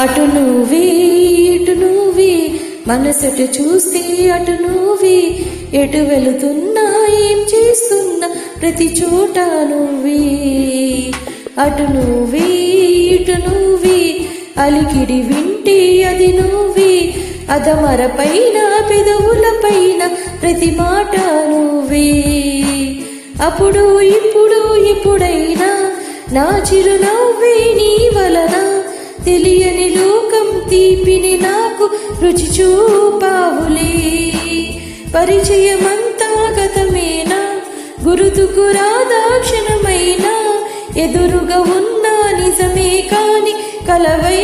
అటు నువ్వే ఇటు నువ్వే, మనసెటు చూస్తే అటు నువ్వే, ఎటు వెళుతున్నా ఏం చేస్తున్నా ప్రతి చోట నువ్వే. అటు నువ్వే ఇటు నువ్వే, అలికిడి వింటే అది నువ్వే, అదమర పైన పెదవుల పైన ప్రతి మాట నువ్వే. అప్పుడు ఇప్పుడు ఎప్పుడైనా నా చిరునవ్వే నీ వలన, తెలియని లోకం తీపిని నాకు రుచి చూపావులే. పరిచయమంతా గతమేనా, గురుతుకు రాదా క్షణమైనా, ఎదురుగా ఉన్నా నిజమే కాని కలవై